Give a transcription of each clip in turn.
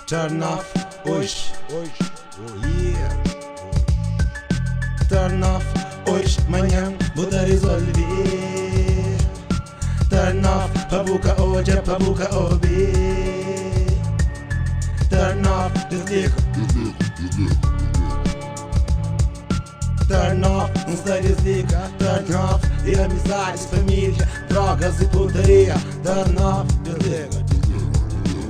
Turn off hoje, yeah. Turn off hoje, manhã vou te resolver. Turn off, pra boca hoje é pra boca ouvir. Turn off, desliga. Turn off, não se desliga. Turn off, e amizades, família, drogas e putaria. Turn off, desliga.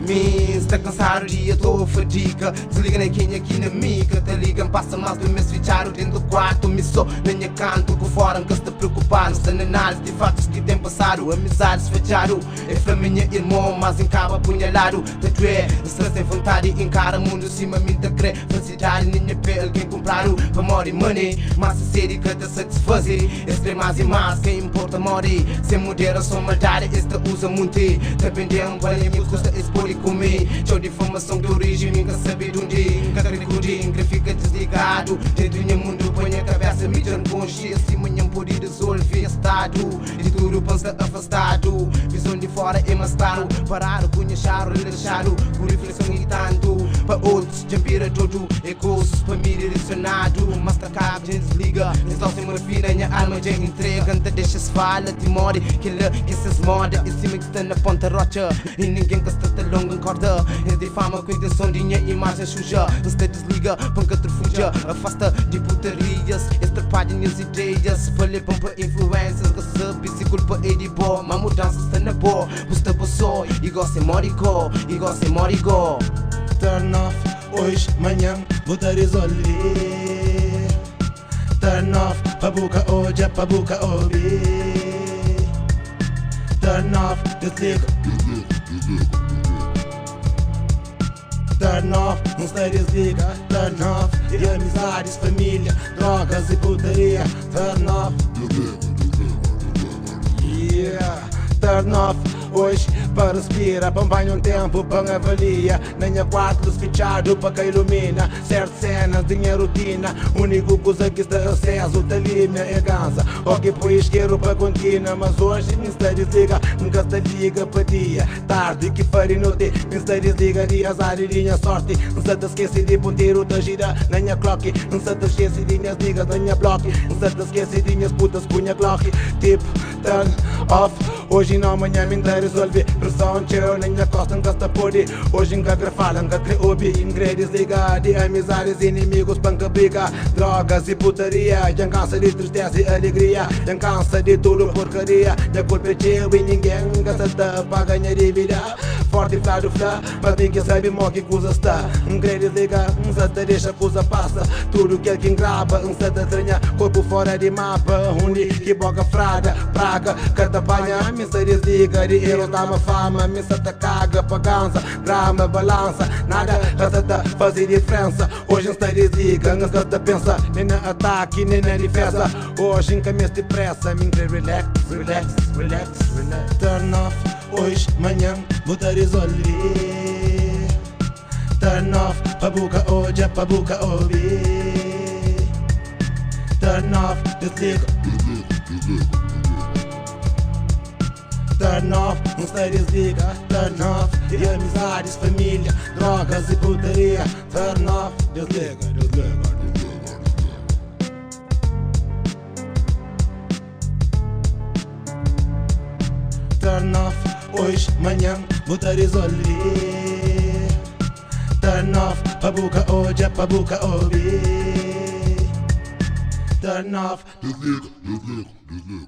Está cansado o dia, tô fadiga. Desliga nem quem aqui na mica. Te ligam, passa mais do mês ficharam dentro do quarto. Me sou, nem a canto, por fora que se te preocupar. Não sei análise de fatos que tem passado. Amizades fecharam, é pra minha irmã, mas encaba apunhalado. Tanto é, se tem vontade, encara o mundo, cima me te crê. Felicidade, nem a pé, alguém compraram. Para morrer money, mas a série que te satisfazer. Esse mais e mais, quem importa morrer. Sem moderação, maldade, esta usa muito. Dependendo, para mim, custa expor comer. Show de informação de origem, nunca sabe de onde. Cada recording que fica desligado. Dentro do mundo, põe a cabeça, me dando consciência. Manhã pode resolver estado. De tudo pensa afastado. Visão de fora é mais claro. Parar, conhecer, relaxar. Com reflexão e tanto. Para outros, já vira todo. É gosto, para mim direcionado. Mas tá cá, gente desliga. Então se morfina, minha alma já entrega. Não deixa-se fala, te morre. Que se moda. E cima que está na ponta rocha. E ninguém que está longo concorda. É de fama com intenção de minha imagem suja. Não se desliga, panca te refugia. Afasta de putarias, estrapalha minhas ideias. Falei para influências que sabe se culpa é de boa. Mas mudança está na boa. Busta passou, igual sem morigo. Igual sem morigo. Turn off hoje, manhã vou te resolver. Turn off, pra boca hoje é pra boca ouvir. Turn off, desliga. Turn off, não se desliga. Turn off, e amizades, família, drogas e putaria. Turn off, yeah. Turn off hoje, para respirar, para banho um tempo, para avalia. Nem a quarto desfichado, para que ilumina. Certas cenas, dinheiro rotina. Único coisa que está acesso, te limia e cansa. Ok, por isqueiro para contínua. Mas hoje, me está desliga, nunca se liga para dia. Tarde que farei noite, me está desliga de azar e minha sorte. Não se te esquece de ponteiro da gira, nem a clock. Não se te esquece de minhas ligas, nem a block. Não se te esquece de minhas putas, punha clock. Tipo, turn off. Hoje não, amanhã me dá resolver. Pressão tchau, nem a costa nunca está pode. Hoje nunca grafala, nunca creobi. Ingredes liga de amizades, inimigos, panca briga. Drogas e putaria, já cansa de tristeza e alegria. Já cansa de tudo porcaria. Já culpa é teu e ninguém gasta para ganhar de vida. Forte e flado flá, para mim que sabe mó que coisa está. Ingredes liga, se te deixa coisa passa. Tudo que alguém grava, se te estranha. Corpo fora de mapa, onde que boca frada, praga. Cada banha, me se desliga de eu dá uma fama, me se te caga pra ganza, grama, balança, nada resta de fazer diferença. Hoje se desliga, não se te pensa, nem na ataque, nem na defesa. Hoje em caminho depressa, me relax, relax, relax, relax. Turn off, hoje, manhã, vou te resolver. Turn off, pra boca hoje é pra boca ouvir. Turn off, desliga. Turn off, não se desliga. Turn off, e amizades, família, drogas e putaria. Turn off, desliga, desliga. Turn off, hoje, manhã, vou te resolver. Turn off, pra boca hoje é pra boca ouvir. Turn off, desliga, desliga, desliga.